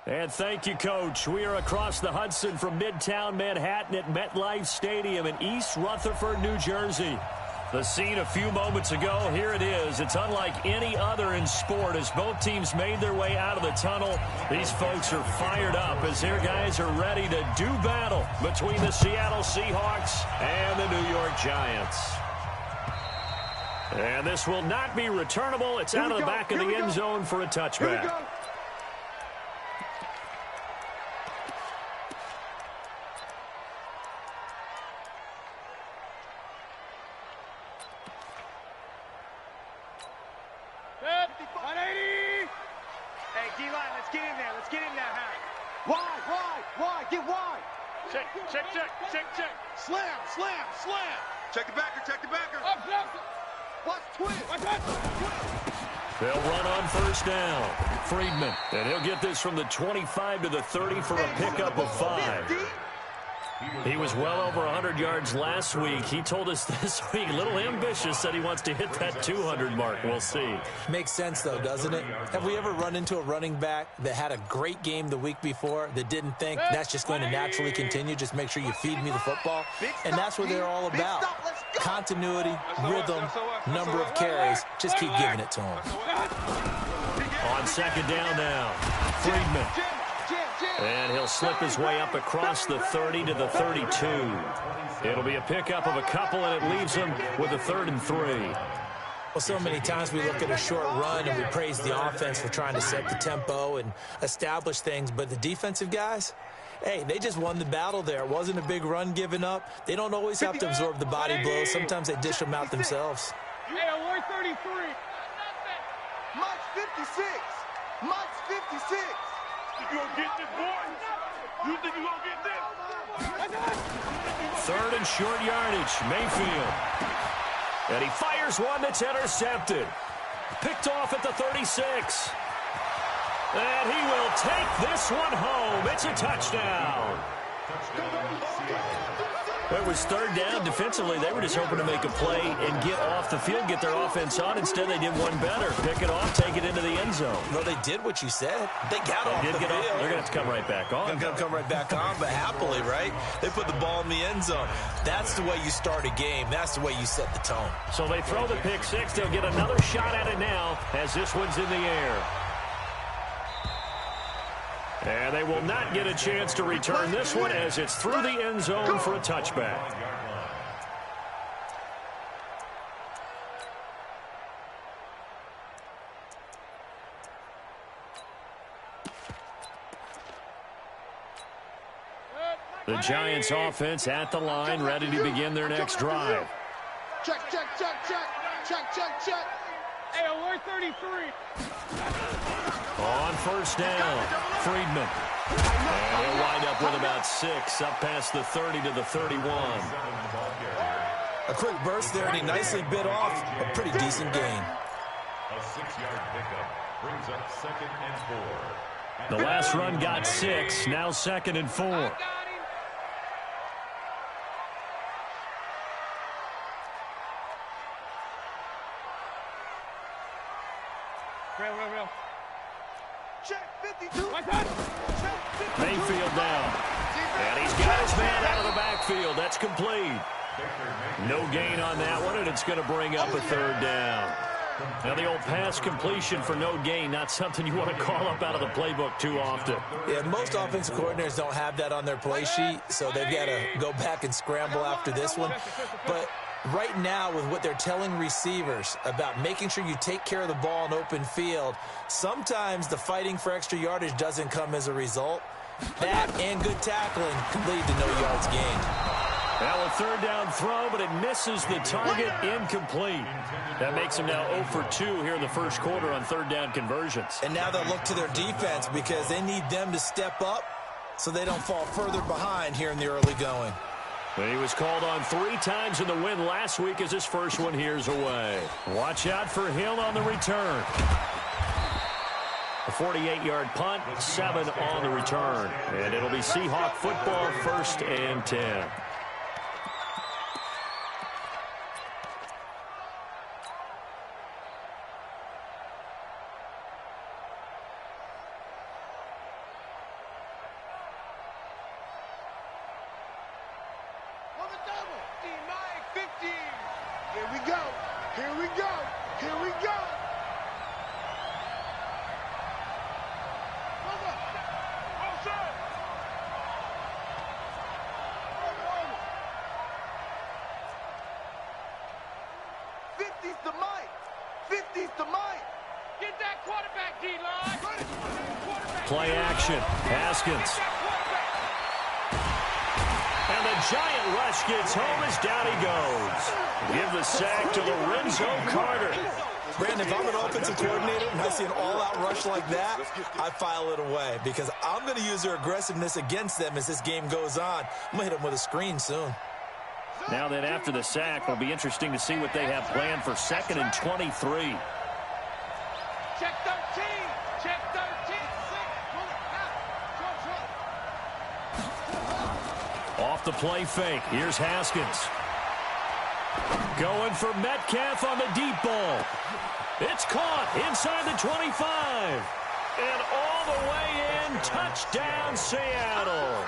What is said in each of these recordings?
And thank you, Coach. We are across the Hudson from Midtown Manhattan at MetLife Stadium in East Rutherford, New Jersey. The scene a few moments ago, here it is. It's unlike any other in sport as both teams made their way out of the tunnel. These folks are fired up as their guys are ready to do battle between the Seattle Seahawks and the New York Giants. And this will not be returnable. It's out of the back of the end zone for a touchback. They'll run on first down. Friedman, and he'll get this from the 25 to the 30 for a pickup of 5. He was well over 100 yards last week. He told us this week, a little ambitious, said he wants to hit that 200 mark. We'll see. Makes sense, though, doesn't it? Have we ever run into a running back that had a great game the week before that didn't think that's just going to naturally continue? Just make sure you feed me the football. And that's what they're all about. Continuity, rhythm, number of carries. Just keep giving it to him. On second down now, Friedman. And he'll slip his way up across the 30 to the 32. It'll be a pickup of a couple, and it leaves him with a 3rd and 3. Well, so many times we look at a short run and we praise the offense for trying to set the tempo and establish things, but the defensive guys, hey, they just won the battle there. It wasn't a big run given up. They don't always have to absorb the body blows. Sometimes they dish them out themselves. Hey, alert 33. Much 56. Much 56. You gonna get this, boy? You think you gonna get this? 3rd and short yardage, Mayfield. And he fires one that's intercepted. Picked off at the 36. And he will take this one home. It's a touchdown. It was 3rd down. Defensively, they were just hoping to make a play and get off the field, get their offense on. Instead, they did one better. Pick it off, take it into the end zone. Well, they did what you said. They got off the field. They're going to have to come right back on. They're going to come right back on, but happily, right? They put the ball in the end zone. That's the way you start a game. That's the way you set the tone. So they throw the pick six. They'll get another shot at it now as this one's in the air. And they will not get a chance to return this one as it's through the end zone for a touchback. The Giants offense at the line, ready to begin their next drive. Check, check, check, check. Check, check, check. Hey, alert 33. On first down, Friedman. And he'll wind up with about 6, up past the 30 to the 31. A quick burst there, and he nicely bit off a pretty decent gain. A 6-yard pickup brings up 2nd and 4. The last run got 6, now 2nd and 4. Real. Check 52. Mayfield down. And he's got his man out of the backfield. That's complete. No gain on that one, and it's going to bring up a 3rd down. Now, the old pass completion for no gain, not something you want to call up out of the playbook too often. Yeah, most offensive coordinators don't have that on their play sheet, so they've got to go back and scramble after this one. But right now, with what they're telling receivers about making sure you take care of the ball in open field, sometimes the fighting for extra yardage doesn't come as a result. That and good tackling can lead to no yards gained. Now a 3rd down throw, but it misses the target, incomplete. That makes them now 0 for 2 here in the first quarter on 3rd down conversions. And now they'll look to their defense because they need them to step up so they don't fall further behind here in the early going. He was called on 3 times in the win last week as his first one here's away. Watch out for Hill on the return. A 48-yard punt, 7 on the return. And it'll be Seahawk football, 1st and 10. Here we go. Here we go. Here we go. 50's the mic. 50's the mic. Get that quarterback, D-line. Play action. Haskins. And the giant rush gets home as down he goes. Give the sack to Lorenzo Carter. Brandon, if I'm an offensive coordinator and I see an all-out rush like that, I file it away because I'm going to use their aggressiveness against them as this game goes on. I'm going to hit them with a screen soon. Now then, after the sack, it'll be interesting to see what they have planned for 2nd and 23. Check 13. Check 13. Off the play fake. Here's Haskins. Going for Metcalf on the deep ball. It's caught inside the 25. And all the way in. Touchdown, Seattle.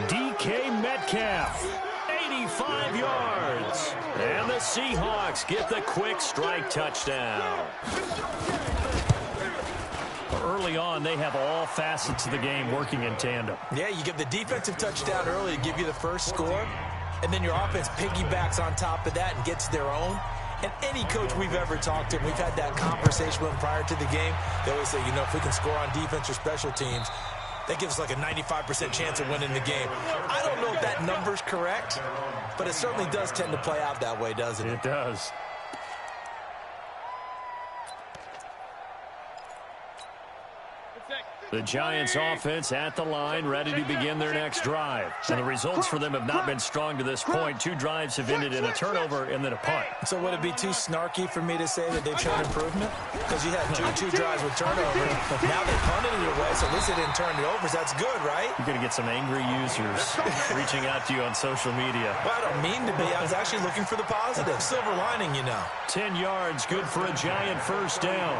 DK Metcalf. 85 yards. And the Seahawks get the quick strike touchdown. Early on, they have all facets of the game working in tandem. Yeah, you give the defensive touchdown early to give you the first score, and then your offense piggybacks on top of that and gets their own. And any coach we've ever talked to, we've had that conversation with them prior to the game, they always say, you know, if we can score on defense or special teams, that gives us like a 95% chance of winning the game. I don't know if that number's correct, but it certainly does tend to play out that way, doesn't it? It does. The Giants offense at the line, ready to begin their next drive. And the results for them have not been strong to this point. 2 drives have ended in a turnover and then a punt. So would it be too snarky for me to say that they've shown improvement? Because you had two drives with turnover. Now they punted it away, so at least they didn't turn it over. So that's good, right? You're going to get some angry users reaching out to you on social media. Well, I don't mean to be. I was actually looking for the positive. Silver lining, you know. 10 yards, good for a Giant first down.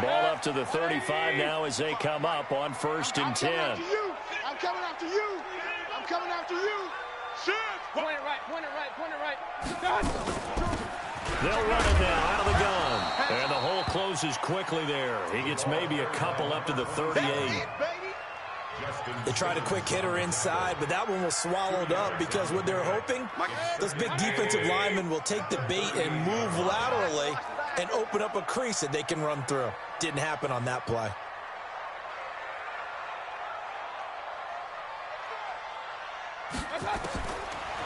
Ball up to the 35 now as they come up on 1st and 10. I'm coming after you. I'm coming after you. Shit. Point it right, point it right, point it right. They'll run it now out of the gun. And the hole closes quickly there. He gets maybe a couple up to the 38. They tried a quick hitter inside, but that one was swallowed up because what they're hoping, those big defensive linemen will take the bait and move laterally and open up a crease that they can run through. Didn't happen on that play.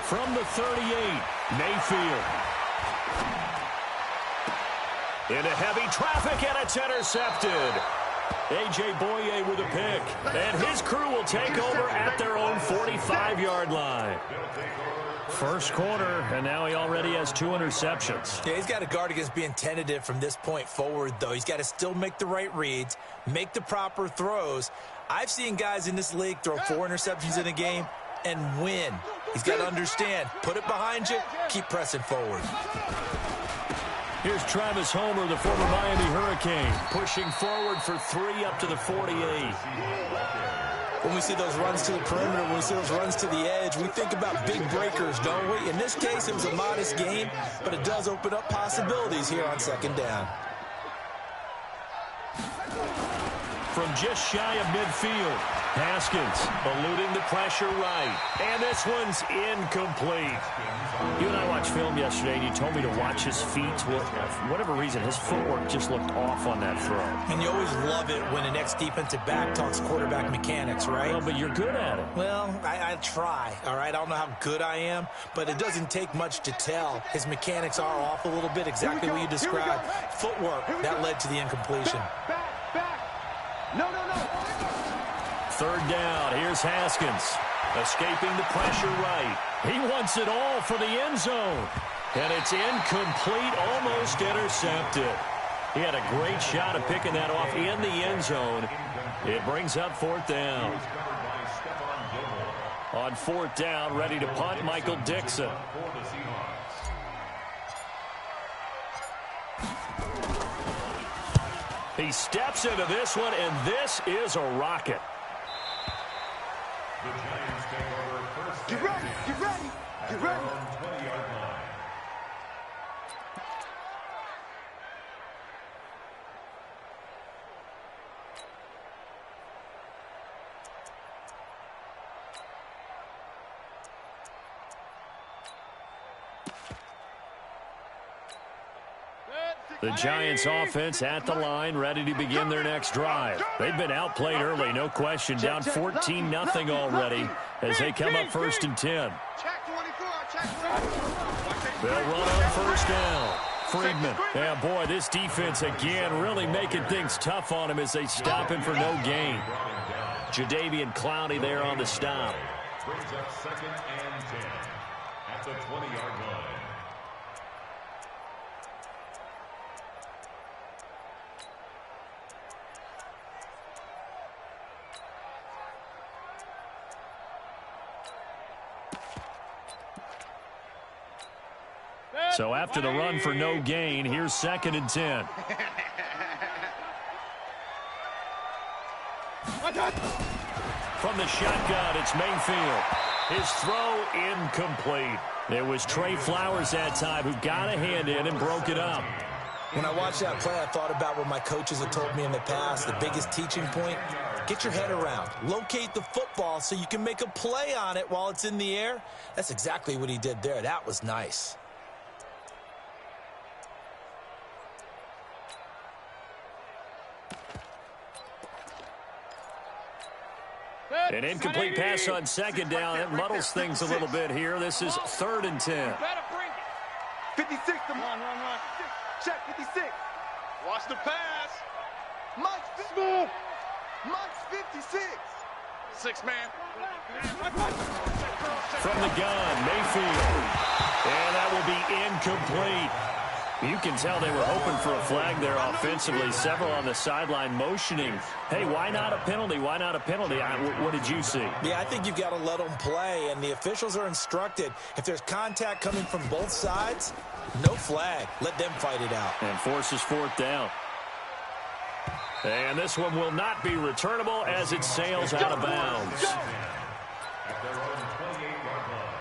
From the 38, Mayfield. Into heavy traffic, and it's intercepted. A.J. Boye with a pick. And his crew will take over at their own 45-yard line. First quarter, and now he already has 2 interceptions. Yeah, he's got to guard against being tentative from this point forward, though. He's got to still make the right reads, make the proper throws. I've seen guys in this league throw 4 interceptions in a game and win. He's got to understand, put it behind you, keep pressing forward. Here's Travis Homer, the former Miami Hurricane, pushing forward for 3 up to the 48. When we see those runs to the perimeter, when we see those runs to the edge, we think about big breakers, don't we? In this case, it was a modest game, but it does open up possibilities here on 2nd down. From just shy of midfield, Haskins eluding the pressure right. And this one's incomplete. You and I watched film yesterday, and you told me to watch his feet. For whatever reason, his footwork just looked off on that throw. And you always love it when an ex-defensive back talks quarterback mechanics, right? Well, but you're good at it. Well, I try, all right? I don't know how good I am, but it doesn't take much to tell. His mechanics are off a little bit, exactly what you described. Footwork, that led to the incompletion. Back. No. 3rd down. Here's Haskins. Escaping the pressure right. He wants it all for the end zone. And it's incomplete, almost intercepted. He had a great shot at picking that off in the end zone. It brings up 4th down. On 4th down, ready to punt, Michael Dixon. He steps into this one, and this is a rocket. The Giants take over 1st Get ready. Get ready. Get ready. 20-yard line. The Giants offense at the line, ready to begin their next drive. They've been outplayed early, no question. Down 14-0 already as they come up 1st and 10. They'll run on 1st down. Friedman. Yeah, boy, this defense again really making things tough on him as they stop him for no gain. Jadeveon Clowney there on the stop. Brings up 2nd and 10 at the 20-yard line. So after the run for no gain, here's 2nd and 10. From the shotgun, it's Mayfield. His throw incomplete. It was Trey Flowers that time who got a hand in and broke it up. When I watched that play, I thought about what my coaches have told me in the past. The biggest teaching point, get your head around. Locate the football so you can make a play on it while it's in the air. That's exactly what he did there. That was nice. An incomplete pass on 2nd down. It muddles things a little bit here. This is 3rd and 10. 56. Come on, run. Check 56. Watch the pass. Much 56. 6-man. From the gun, Mayfield. And that will be incomplete. You can tell they were hoping for a flag there offensively. Several on the sideline motioning. Hey, why not a penalty? Why not a penalty? What did you see? Yeah, I think you've got to let them play, and the officials are instructed. If there's contact coming from both sides, no flag. Let them fight it out. And forces 4th down. And this one will not be returnable as it sails out of bounds. At their own 28-yard line.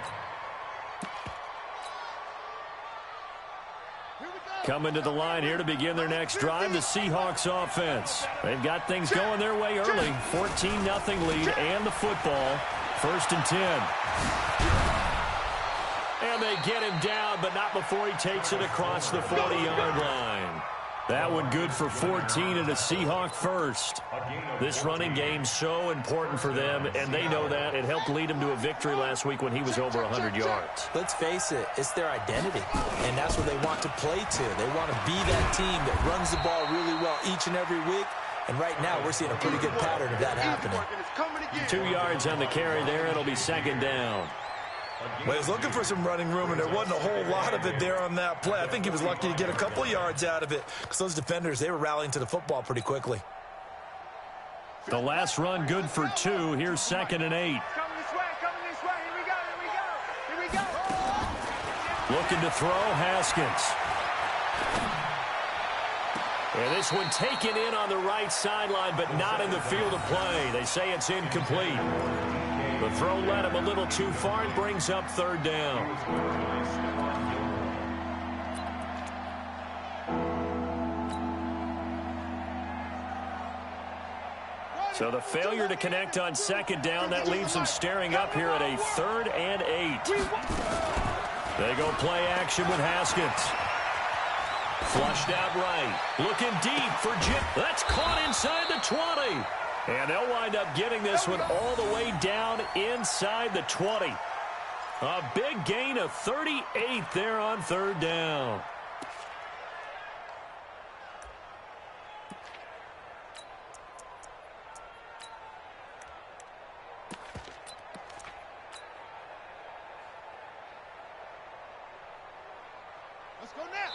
Coming to the line here to begin their next drive, the Seahawks offense. They've got things going their way early. 14-0 lead and the football. 1st and 10. And they get him down, but not before he takes it across the 40-yard line. That one good for 14 and a Seahawk first. This running game so important for them, and they know that. It helped lead them to a victory last week when he was over 100 yards. Let's face it, it's their identity, and that's what they want to play to. They want to be that team that runs the ball really well each and every week, and right now we're seeing a pretty good pattern of that happening. 2 yards on the carry there. It'll be 2nd down. Well, he was looking for some running room, and there wasn't a whole lot of it there on that play. I think he was lucky to get a couple of yards out of it because those defenders, they were rallying to the football pretty quickly. The last run good for 2. Here's 2nd and 8. Coming this way. Here we go. Looking to throw, Haskins. And this one taken in on the right sideline, but not in the field of play. They say it's incomplete. The throw led him a little too far and brings up 3rd down. So the failure to connect on 2nd down, that leaves them staring up here at a 3rd and 8. They go play action with Haskins. Flushed out right. Looking deep for Jim. That's caught inside the 20. And they'll wind up getting this one all the way down inside the 20. A big gain of 38 there on 3rd down. Let's go now.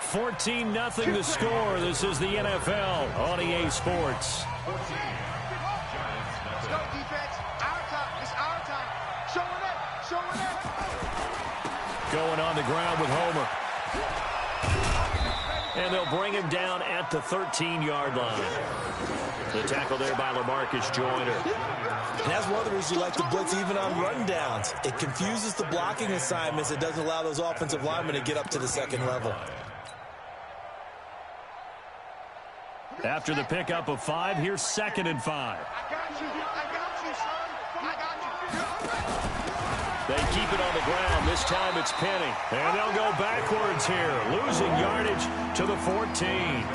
14-0 the score. This is the NFL on EA Sports. Let's go, defense. Our time. It's our time. Showing up. Going on the ground with Homer. And they'll bring him down at the 13-yard line. The tackle there by LaMarcus Joyner. And that's one of the reasons you like the blitz even on rundowns. It confuses the blocking assignments. It doesn't allow those offensive linemen to get up to the second level. After the pickup of 5, here's 2nd and 5. I got you, son. I got you. They keep it on the ground. This time it's Penny. And they'll go backwards here, losing yardage to the 14.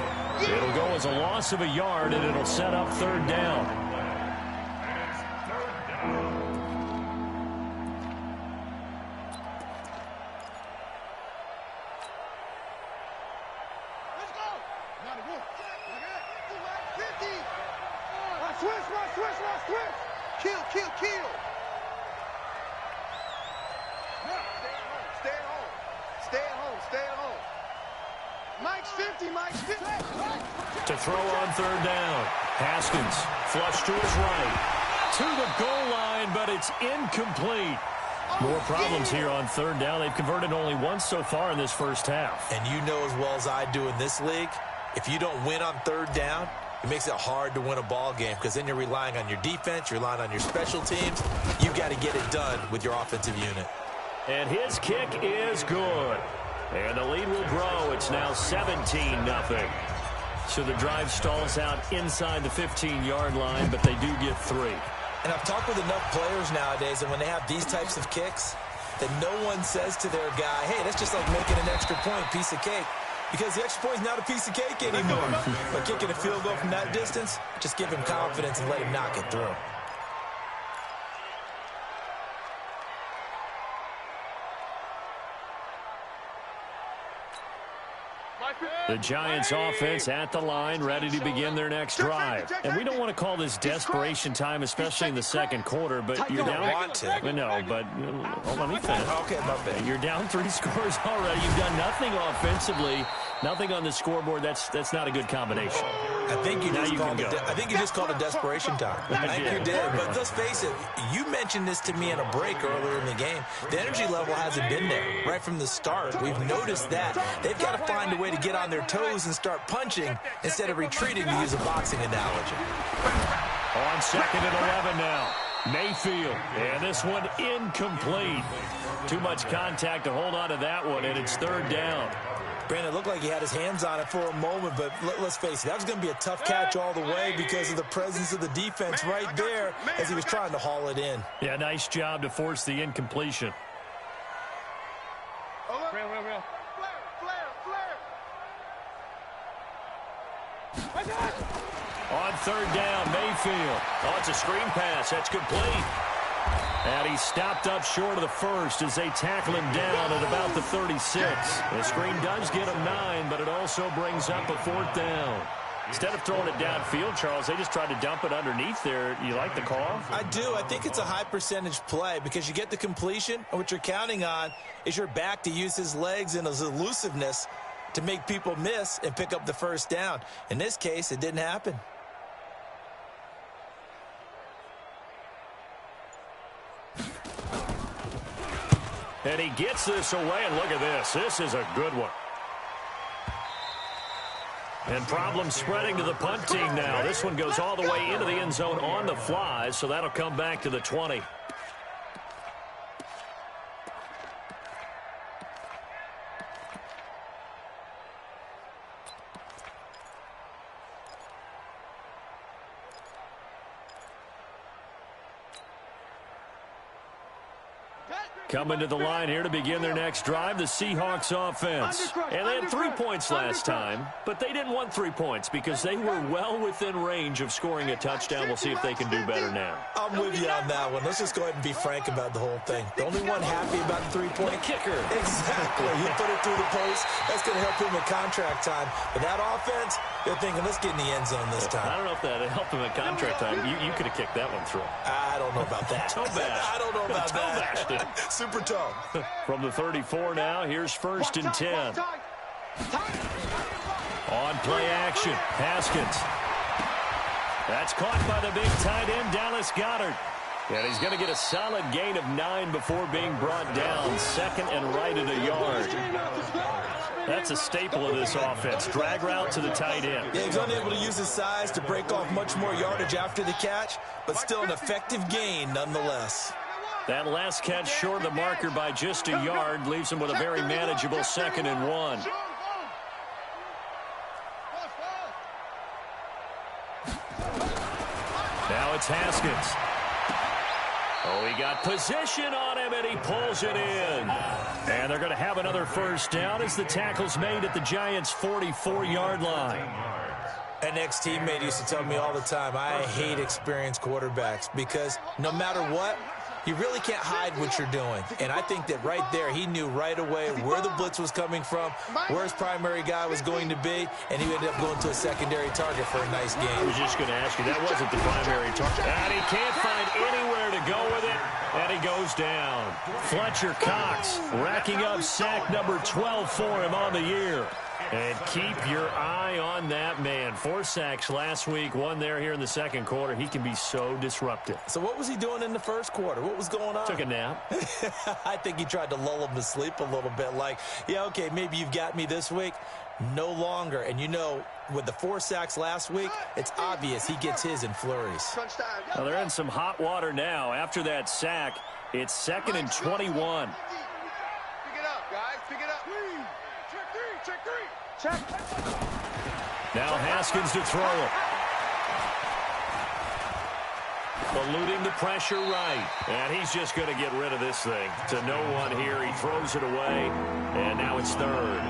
It'll go as a loss of a yard, and it'll set up 3rd down. Let's go. Now the wolf. Look at it. 50. Switch. Kill. Stay at home. Mike's 50. To throw on 3rd down. Haskins, flush to his right. To the goal line, but it's incomplete. More problems here on 3rd down. They've converted only once so far in this first half. And you know as well as I do in this league, if you don't win on 3rd down, it makes it hard to win a ball game because then you're relying on your defense, you're relying on your special teams. You've got to get it done with your offensive unit. And his kick is good. And the lead will grow. It's now 17-0. So the drive stalls out inside the 15-yard line, but they do get 3. And I've talked with enough players nowadays, and when they have these types of kicks, that no one says to their guy, hey, that's just like making an extra point, piece of cake. Because the extra point is not a piece of cake anymore. But kicking a field goal from that distance, just give him confidence and let him knock it through. The Giants offense at the line, ready to begin their next drive. And we don't want to call this desperation time, especially in the second quarter, but you're down. Want to. No, but let me finish. Okay, my bad. You're down 3 scores already. You've done nothing offensively, nothing on the scoreboard. That's not a good combination. I think you just called it desperation time. I think you did. But let's face it, you mentioned this to me in a break earlier in the game. The energy level hasn't been there right from the start. We've noticed that. They've got to find a way to get on their toes and start punching instead of retreating, to use a boxing analogy. On 2nd and 11 now. Mayfield. And this one incomplete. Too much contact to hold on to that one, and it's 3rd down. Brandon, it looked like he had his hands on it for a moment, but let's face it, that was going to be a tough catch all the way because of the presence of the defense right there as he was trying to haul it in. Yeah, nice job to force the incompletion. Flare. On 3rd down, Mayfield. Oh, it's a screen pass. That's complete. And he's stopped up short of the first as they tackle him down at about the 36. The screen does get him 9, but it also brings up a 4th down. Instead of throwing it downfield, Charles, they just tried to dump it underneath there. You like the call? I do. I think it's a high percentage play because you get the completion, and what you're counting on is your back to use his legs and his elusiveness to make people miss and pick up the 1st down. In this case, it didn't happen. And he gets this away, and look at this. This is a good one. And problems spreading to the punt team now. This one goes all the way into the end zone on the fly, so that'll come back to the 20. Coming to the line here to begin their next drive, the Seahawks offense. And they had 3 points last time, but they didn't want 3 points because they were well within range of scoring a touchdown. We'll see if they can do better now. I'm with you on that one. Let's just go ahead and be frank about the whole thing. The only one happy about the 3-point kicker. Exactly. He put it through the post. That's going to help him in contract time. But that offense, they're thinking, let's get in the end zone this time. I don't know if that helped him in contract time. You could have kicked that one through. I don't know about that. I don't know about that. Super toe. From the 34 now, here's 1st and 10. On play action, Haskins. That's caught by the big tight end, Dallas Goedert. And he's going to get a solid gain of 9 before being brought down. Second and right at a yard. That's a staple of this offense. Drag route to the tight end. Yeah, he's unable to use his size to break off much more yardage after the catch, but still an effective gain nonetheless. That last catch short of the marker by just a yard leaves him with a very manageable 2nd and 1. Now it's Haskins. Oh, he got position on him, and he pulls it in. And they're going to have another first down as the tackle's made at the Giants' 44-yard line. An ex-teammate used to tell me all the time, I hate experienced quarterbacks because no matter what, you really can't hide what you're doing. And I think that right there, he knew right away where the blitz was coming from, where his primary guy was going to be, and he ended up going to a secondary target for a nice game. I was just going to ask you, that wasn't the primary target. And he can't find anywhere to go with it, and he goes down. Fletcher Cox racking up sack number 12 for him on the year. And keep your eye on that man. 4 sacks last week, 1 there here in the second quarter. He can be so disruptive. So what was he doing in the first quarter? What was going on? Took a nap. I think he tried to lull him to sleep a little bit. Like, yeah, okay, maybe you've got me this week. No longer. And you know, with the 4 sacks last week, it's obvious he gets his in flurries. Well, they're in some hot water now. After that sack, it's 2nd and 21. Pick it up, guys. Pick it up. Check 3. Check. Now Haskins to throw it. Eluding the pressure right. And he's just going to get rid of this thing. To no one here. He throws it away. And now it's 3rd.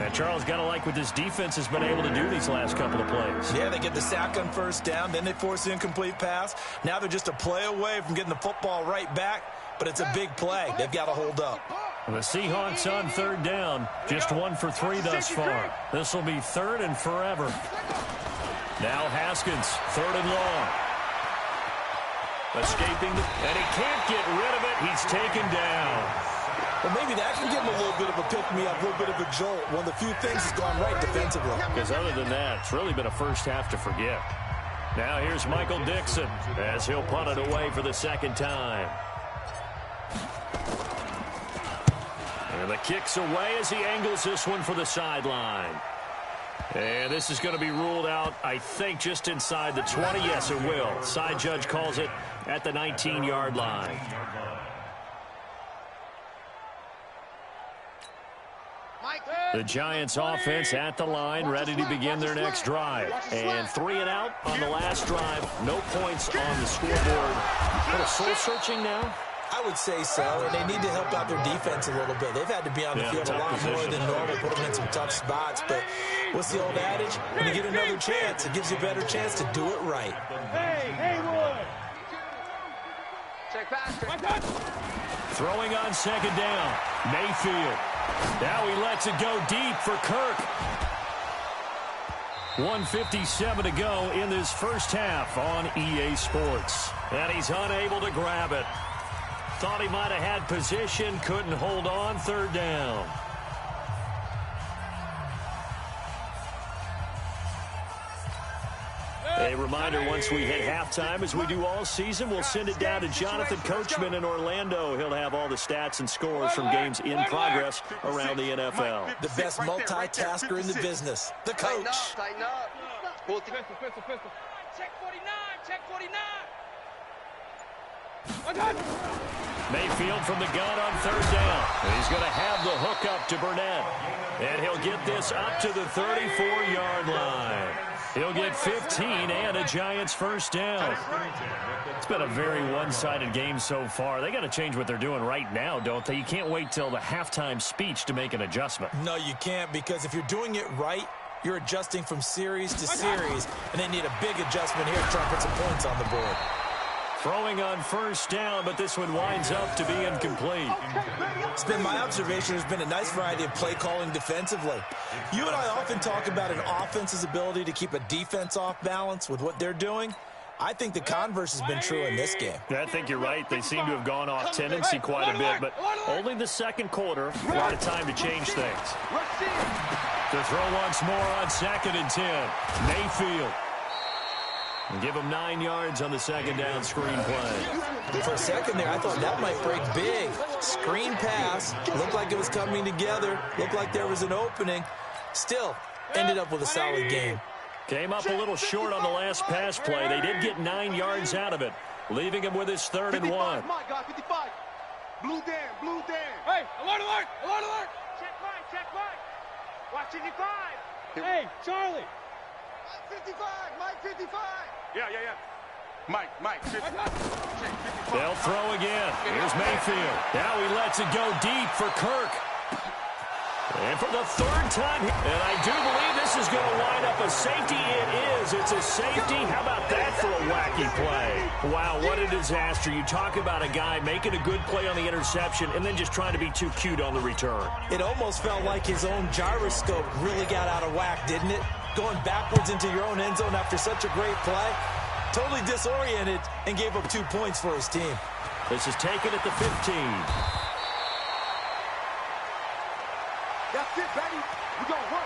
And Charles, got to like what this defense has been able to do these last couple of plays. Yeah, they get the sack on first down. Then they force the incomplete pass. Now they're just a play away from getting the football right back. But it's a big play. They've got to hold up. The Seahawks on 3rd down. Just 1 for 3 thus far. This will be 3rd and forever. Now Haskins, 3rd and long. Escaping, and he can't get rid of it. He's taken down. Well, maybe that can give him a little bit of a pick-me-up, a little bit of a jolt. One of the few things that's gone right defensively. Because other than that, it's really been a first half to forget. Now here's Michael Dixon as he'll punt it away for the 2nd time. And the kick's away as he angles this one for the sideline. And this is going to be ruled out, I think, just inside the 20. Yes, it will. Side judge calls it at the 19-yard line. The Giants offense at the line, ready to begin their next drive. And 3 and out on the last drive. No points on the scoreboard. What, a soul-searching now? I would say so, and they need to help out their defense a little bit. They've had to be on the field a lot more than normal, put them in some tough spots. But what's the old adage? When you get another chance, it gives you a better chance to do it right. Hey, Wood. Check pass. Throwing on 2nd down. Mayfield. Now he lets it go deep for Kirk. 1:57 to go in this first half on EA Sports. And he's unable to grab it. Thought he might have had position, couldn't hold on. 3rd down. A reminder, once we hit halftime, as we do all season, we'll send it down to Jonathan Coachman in Orlando. He'll have all the stats and scores from games in progress around the NFL. The best multitasker in the business, the coach. Tighten up. Pistol. Check 49. Check 49. Mayfield from the gun on 3rd down. And he's going to have the hook up to Burnett. And he'll get this up to the 34-yard line. He'll get 15 and a Giants first down. It's been a very one-sided game so far. They got to change what they're doing right now, don't they? You can't wait till the halftime speech to make an adjustment. No, you can't, because if you're doing it right, you're adjusting from series to series, and they need a big adjustment here to try to put some points on the board. Throwing on 1st down, but this one winds up to be incomplete. It's been my observation. There's been a nice variety of play calling defensively. You and I often talk about an offense's ability to keep a defense off balance with what they're doing. I think the converse has been true in this game. I think you're right. They seem to have gone off tendency quite a bit, but only the second quarter. A lot of time to change things. To throw once more on 2nd and 10. Mayfield. And give him 9 yards on the 2nd down screen play. For a second there, I thought that might break big. Screen pass. Looked like it was coming together. Looked like there was an opening. Still, ended up with a solid game. Came up a little short on the last pass play. They did get 9 yards out of it, leaving him with his 3rd and 1. My God, 55. Blue Dan, blue Dan. Hey, alert, alert, alert, alert. Check Mike, check Mike. Watch 55. Hey, Charlie. Mike 55, Mike 55. Yeah. Mike, 55. They'll throw again. Here's Mayfield. Now he lets it go deep for Kirk. And for the 3rd time, and I do believe this is going to wind up a safety. It is. It's a safety. How about that for a wacky play? Wow, what a disaster. You talk about a guy making a good play on the interception and then just trying to be too cute on the return. It almost felt like his own gyroscope really got out of whack, didn't it? Going backwards into your own end zone after such a great play. Totally disoriented and gave up 2 points for his team. This is taken at the 15. That's it, baby. We're going to work.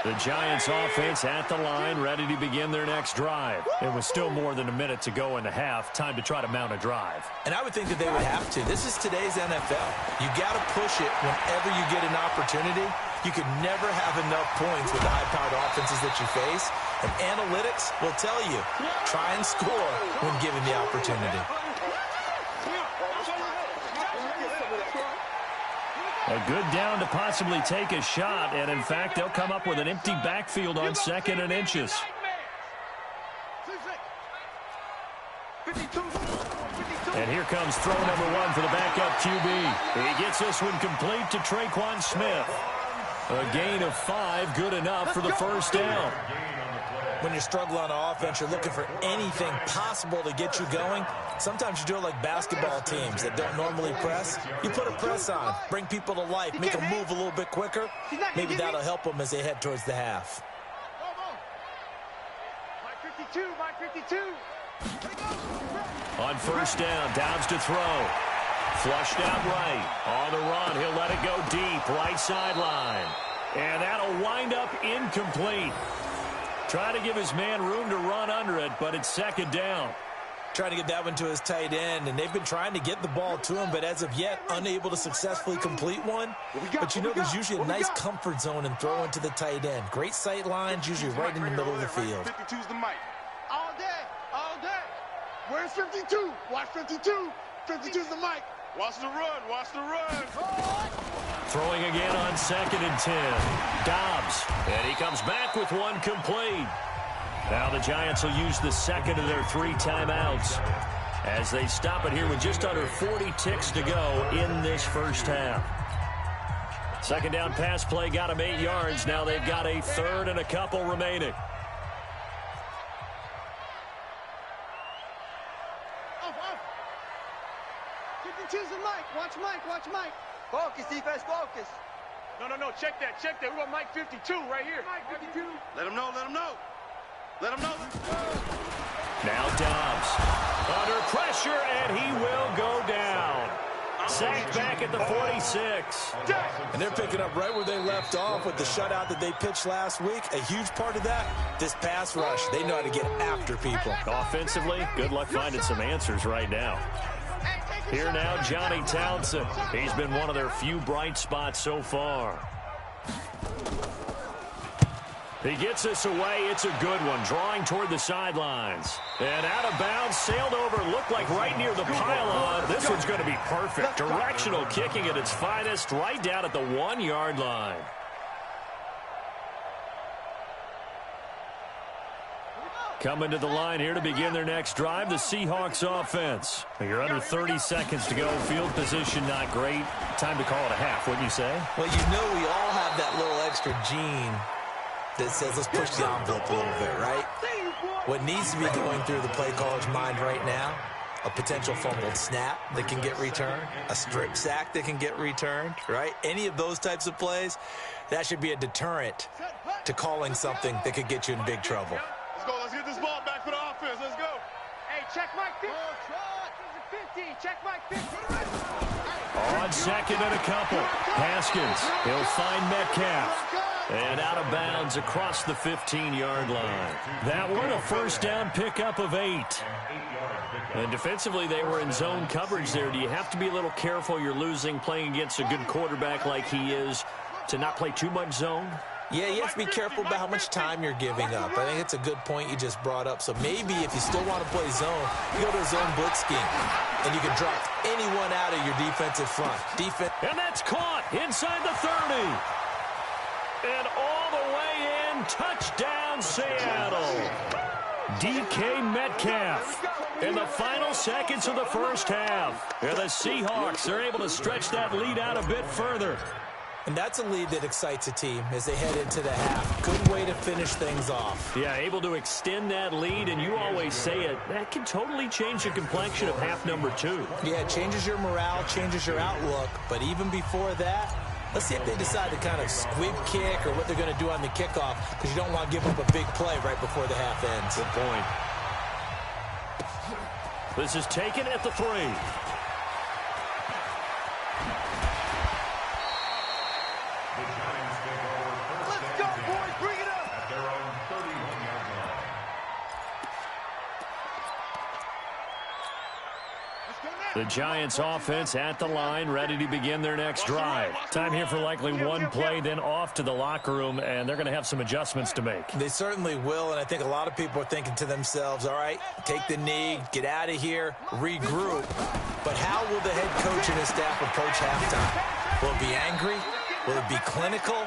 The Giants offense at the line, ready to begin their next drive. It was still more than a minute to go in the half. Time to try to mount a drive. And I would think that they would have to. This is today's NFL. You got to push it whenever you get an opportunity. You could never have enough points with the high-powered offenses that you face. And analytics will tell you, try and score when given the opportunity. A good down to possibly take a shot, and in fact, they'll come up with an empty backfield on 2nd and inches. And here comes throw number 1 for the backup QB. He gets this one complete to Traquan Smith. A gain of 5, good enough for the 1st down. When you're struggling on offense, you're looking for anything possible to get you going. Sometimes you do it like basketball teams that don't normally press. You put a press on, bring people to life, make them move a little bit quicker. Maybe that'll help them as they head towards the half. Mike 52, Mike 52. On 1st down, Dobbs to throw. Flushed out right. On the run, he'll let it go deep, right sideline. And that'll wind up incomplete. Trying to give his man room to run under it, but it's 2nd down. Trying to get that one to his tight end, and they've been trying to get the ball to him, but as of yet, unable to successfly complete one. But you know, there's usually a nice comfort zone in throwing to the tight end. Great sight lines, usually right in the middle of the field. 52's the mic. All day, all day. Where's 52? Watch 52. 52's the mic. Watch the run, watch the run. Throwing again on 2nd and 10. Dobbs, and he comes back with one complete. Now the Giants will use the 2nd of their 3 timeouts as they stop it here with just under 40 ticks to go in this 1st half. 2nd down pass play got them 8 yards. Now they've got a 3rd and a couple remaining. 52's the mic. Watch Mike, watch Mike. Focus, defense, focus. No, check that. We got Mike 52 right here. Mike 52. Let him know. Now Dobbs under pressure, and he will go down. Sacked back at the 46. And they're picking up right where they left off with the shutout that they pitched last week. A huge part of that, this pass rush. They know how to get after people. Offensively, good luck finding some answers right now. Here now, Johnny Townsend. He's been one of their few bright spots so far. He gets this away. It's a good one. Drawing toward the sidelines. And out of bounds, sailed over, looked like right near the pylon. This one's going to be perfect. Directional kicking at its finest, right down at the 1-yard line. Coming to the line here to begin their next drive, the Seahawks offense. You're under 30 seconds to go. Field position not great. Time to call it a half, wouldn't you say? Well, you know we all have that little extra gene that says let's push the envelope a little bit, right? What needs to be going through the play caller's mind right now, a potential fumbled snap that can get returned, a strip sack that can get returned, right? Any of those types of plays, that should be a deterrent to calling something that could get you in big trouble. Let's go. Let's get this ball back for the offense. Let's go. Hey, check Mike 50. 50. Check Mike 50. On 2nd and a couple. Haskins, he'll find Metcalf. And out of bounds across the 15-yard line. That one a first down pickup of 8. And defensively, they were in zone coverage there. Do you have to be a little careful? You're losing playing against a good quarterback like he is to not play too much zone? Yeah, you have to be careful about how much time you're giving up. I think it's a good point you just brought up. So maybe if you still want to play zone, you go to a zone blitz scheme, and you can drop anyone out of your defensive front. And that's caught inside the 30. And all the way in, touchdown Seattle. DK Metcalf in the final seconds of the first half. And the Seahawks are able to stretch that lead out a bit further. And that's a lead that excites a team as they head into the half. Good way to finish things off. Yeah, able to extend that lead, and you always say it, that can totally change the complexion of half number 2. Yeah, it changes your morale, changes your outlook. But even before that, let's see if they decide to kind of squib kick or what they're going to do on the kickoff, because you don't want to give up a big play right before the half ends. Good point. This is taken at the 3. Let's go, boys. Bring it up. At their own 31-yard line. The Giants offense at the line, ready to begin their next drive. Time here for likely one play, then off to the locker room, and they're going to have some adjustments to make. They certainly will, and I think a lot of people are thinking to themselves, all right, take the knee, get out of here, regroup. But how will the head coach and his staff approach halftime? Will it be angry? Will it be clinical?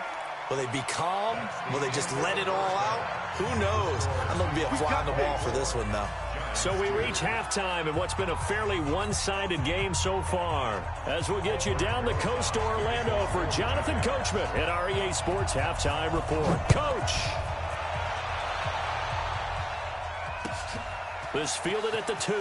Will they be calm? Will they just let it all out? Who knows? I'm going to be a fly on the wall for this one, though. So we reach halftime in what's been a fairly one-sided game so far. As we'll get you down the coast to Orlando for Jonathan Coachman at REA Sports Halftime Report. Coach! This fielded at the 2.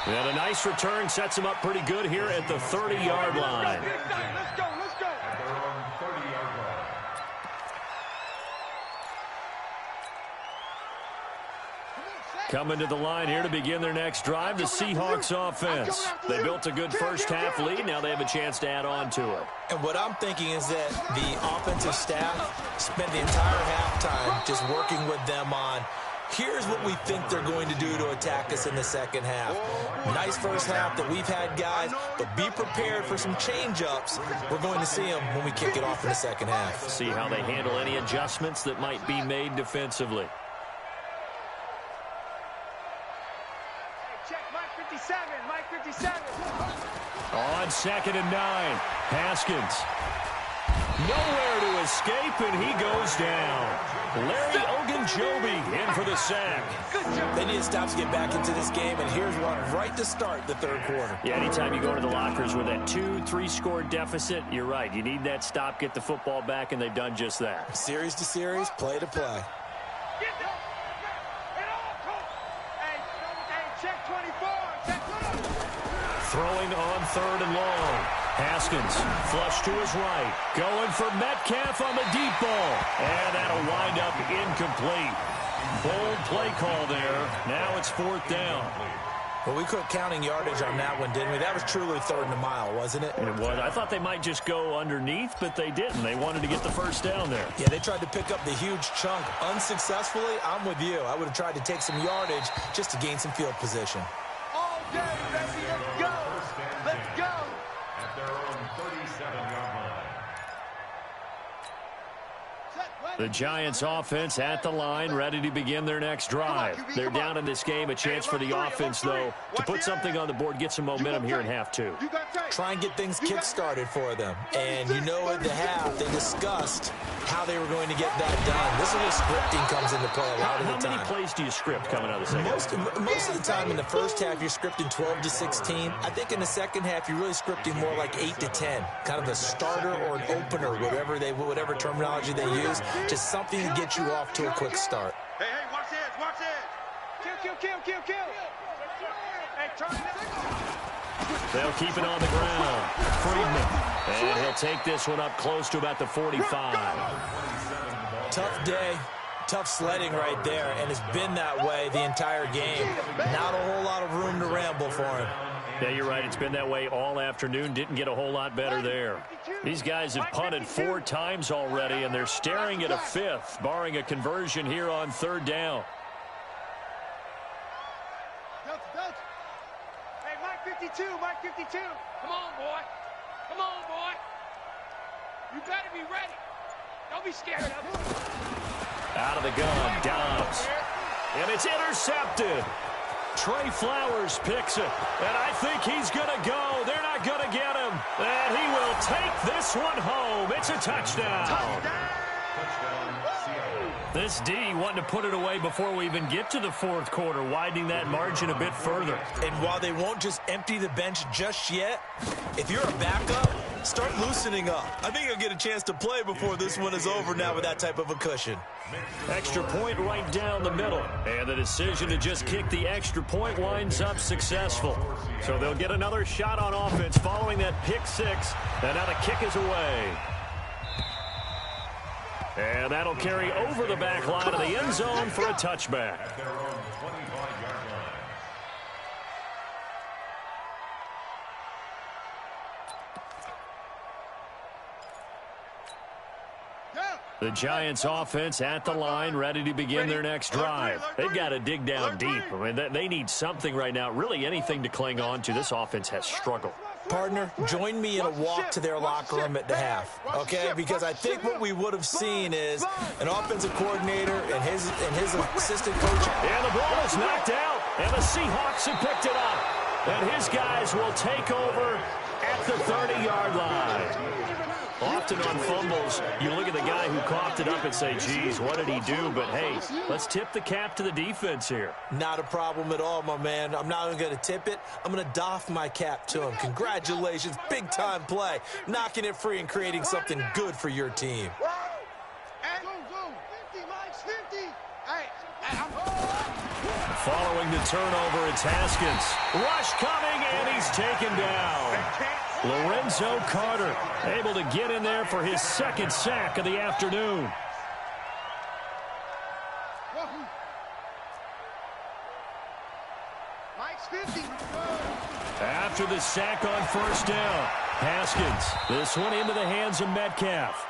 And a nice return sets him up pretty good here at the 30-yard line. Let's go. At their own 30-yard line. Coming to the line here to begin their next drive, the Seahawks offense. They built a good first-half lead. Now they have a chance to add on to it. And what I'm thinking is that the offensive staff spent the entire halftime just working with them on, here's what we think they're going to do to attack us in the second half. Nice first half that we've had, guys, but be prepared for some change-ups. We're going to see them when we kick it off in the second half. See how they handle any adjustments that might be made defensively. Check Mike 57, Mike 57. On 2nd and 9, Haskins. Nowhere to escape, and he goes down. Larry Ogunjobi in for the sack. They need to stop to get back into this game, and here's one right to start the third quarter. Yeah, anytime you go to the lockers with that 2-3 score deficit, you're right. You need that stop, get the football back, and they've done just that. Series to series, play to play. Check 24. Check 24. Throwing on 3rd and long. Haskins, flush to his right. Going for Metcalf on the deep ball. And that'll wind up incomplete. Bold play call there. Now it's 4th down. Well, we quit counting yardage on that one, didn't we? That was truly 3rd and a mile, wasn't it? It was. I thought they might just go underneath, but they didn't. They wanted to get the first down there. Yeah, they tried to pick up the huge chunk unsuccessfully. I'm with you. I would have tried to take some yardage just to gain some field position. All day, baby. Let's go. Let's go. At their own 37-yard line. The Giants offense at the line, ready to begin their next drive. They're down in this game. A chance for the offense, though, to put something on the board, get some momentum here in half 2. Try and get things kick-started for them. And you know at the half, they discussed how they were going to get that done. This is where scripting comes into play a lot of the time. How many plays do you script coming out of the second half? Most of the time in the first half, you're scripting 12 to 16. I think in the second half, you're really scripting more like 8 to 10. Kind of a starter or an opener, whatever terminology they use. Just something to get you off to a quick start. Hey, watch this, watch this. Kill. Hey, turn it up. They'll keep it on the ground. Friedman. And he'll take this one up close to about the 45. Tough day. Tough sledding right there, and it's been that way the entire game. Not a whole lot of room to ramble for him. Yeah, you're right. It's been that way all afternoon. Didn't get a whole lot better there. These guys have punted 4 times already, and they're staring at a 5th, barring a conversion here on 3rd down. Hey, Mike 52, Mike 52. Come on, boy. Come on, boy. You better be ready. Don't be scared of it. Out of the gun, Dobbs. And it's intercepted. Trey Flowers picks it, and I think he's going to go. They're not going to get him, and he will take this one home. It's a touchdown. This D wanting to put it away before we even get to the 4th quarter, widening that margin a bit further. And while they won't just empty the bench just yet, if you're a backup, start loosening up. I think you'll get a chance to play before this one is over now with that type of a cushion. Extra point right down the middle. And the decision to just kick the extra point winds up successful. So they'll get another shot on offense following that pick 6. And now the kick is away. And that'll carry over the back line of the end zone for a touchback. At their own 25-yard line. The Giants offense at the line, ready to begin their next drive. They've got to dig down deep. I mean, they need something right now, really anything to cling on to. This offense has struggled. Partner, join me in a walk to their locker room at the half, okay? Because I think what we would have seen is an offensive coordinator and his assistant coach. And the ball is knocked out, and the Seahawks have picked it up. And his guys will take over at the 30-yard line. Often on fumbles, you look at the guy who coughed it up and say, geez, what did he do? But, hey, let's tip the cap to the defense here. Not a problem at all, my man. I'm not even going to tip it. I'm going to doff my cap to him. Congratulations. Big-time play. Knocking it free and creating something good for your team. Following the turnover, it's Haskins. Rush coming, and he's taken down. Lorenzo Carter able to get in there for his 2nd sack of the afternoon. After the sack on 1st down, Haskins, this one into the hands of Metcalf.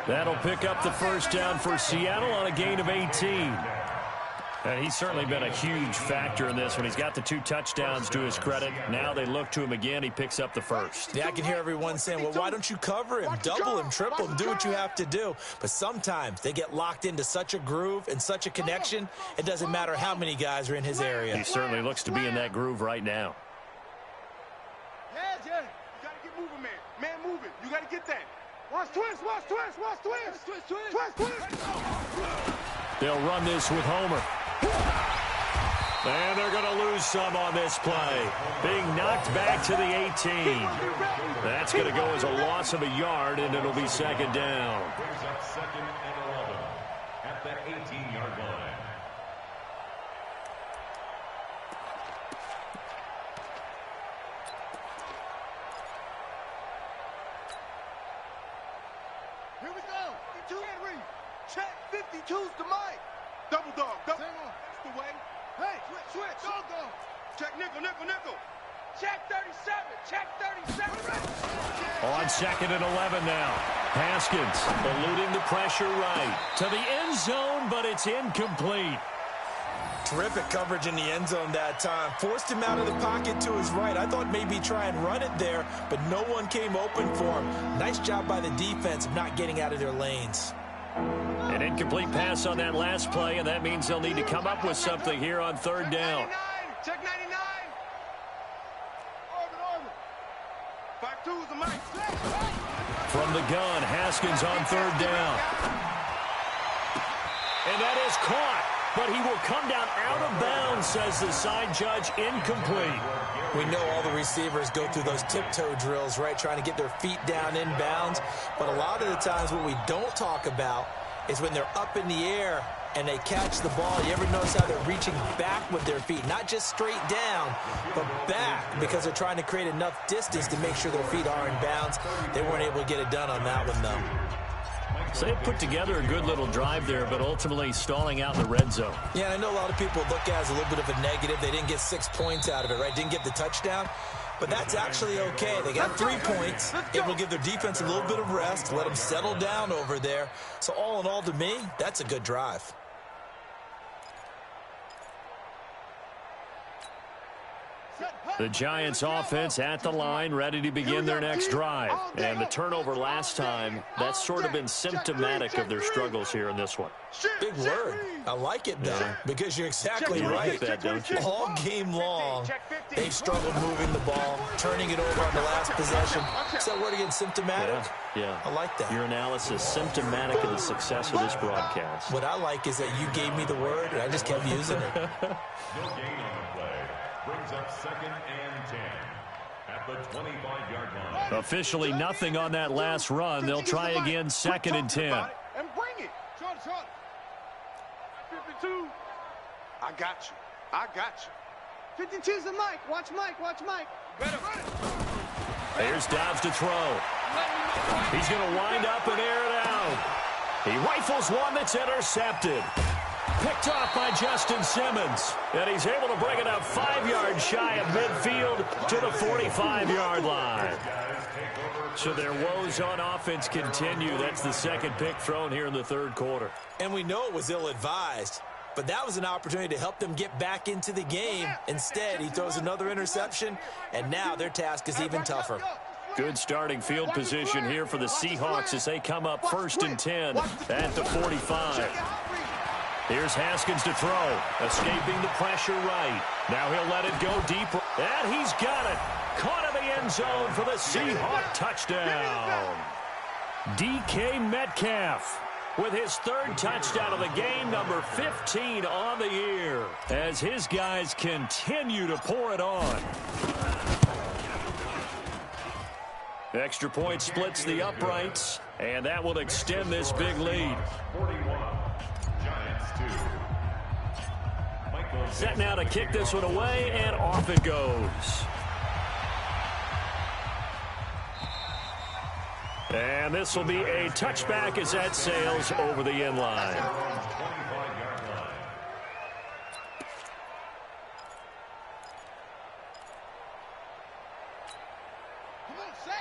That'll pick up the 1st down for Seattle on a gain of 18. And he's certainly been a huge factor in this one. He's got the 2 touchdowns to his credit. Now they look to him again. He picks up the 1st. Yeah, I can hear everyone saying, well, why don't you cover him, double him, triple him, do what you have to do. But sometimes they get locked into such a groove and such a connection, it doesn't matter how many guys are in his area. He certainly looks to be in that groove right now. Yeah. You got to get moving, man. Man moving. You got to get that. Watch twist. They'll run this with Homer. And they're going to lose some on this play. Being knocked back to the 18. That's going to go as a loss of a yard, and it'll be 2nd down. Brings up 2nd and 11 at the 18-yard line. Here we go. 52 Henry. Check 52's to Mike. Double dog. That's the way. Hey, switch. Dog. Check nickel. Check 37. Check 37. On 2nd and 11 now. Haskins eluding the pressure right to the end zone, but it's incomplete. Terrific coverage in the end zone that time. Forced him out of the pocket to his right. I thought maybe try and run it there, but no one came open for him. Nice job by the defense of not getting out of their lanes. An incomplete pass on that last play, and that means they'll need to come up with something here on 3rd down. Check 99. Orbit. 52's to Mike. From the gun, Haskins on 3rd down. And that is caught. But he will come down out of bounds, says the side judge, incomplete. We know all the receivers go through those tiptoe drills, right, trying to get their feet down in bounds. But a lot of the times what we don't talk about is when they're up in the air and they catch the ball. You ever notice how they're reaching back with their feet? Not just straight down, but back, because they're trying to create enough distance to make sure their feet are in bounds. They weren't able to get it done on that one, though. So they put together a good little drive there, but ultimately stalling out in the red zone. Yeah, and I know a lot of people look at it as a little bit of a negative. They didn't get 6 points out of it, right? Didn't get the touchdown. But that's actually okay. They got 3 points. It will give their defense a little bit of rest, let them settle down over there. So all in all, to me, that's a good drive. The Giants offense at the line, ready to begin their next drive. And the turnover last time, that's sort of been symptomatic of their struggles here in this one. Big word. I like it, though, because you're exactly right. All game long, they've struggled moving the ball, turning it over on the last possession. Is that word again, symptomatic? Yeah. I like that. Your analysis, symptomatic of the success of this broadcast. What I like is that you gave me the word, and I just kept using it. No gain on the play. Brings up 2nd and 10 at the 25-yard line. Officially nothing on that last run. They'll try again 2nd and 10. And bring it. Short. 52. I got you. 52's the Mike. Watch Mike. Better. Here's Dobbs to throw. He's going to wind up and air it out. He rifles one that's intercepted. Picked off by Justin Simmons. And he's able to bring it up 5 yards shy of midfield to the 45-yard line. So their woes on offense continue. That's the second pick thrown here in the third quarter. And we know it was ill-advised, but that was an opportunity to help them get back into the game. Instead, he throws another interception, and now their task is even tougher. Good starting field position here for the Seahawks as they come up 1st and 10 at the 45. Here's Haskins to throw, escaping the pressure right. Now he'll let it go deep, and he's got it. Caught in the end zone for the Seahawk touchdown. DK Metcalf with his 3rd touchdown of the game, number 15 on the year, as his guys continue to pour it on. Extra point splits the uprights, and that will extend this big lead. 41. Set now to kick this one away, and off it goes. And this will be a touchback as that sails over the end line.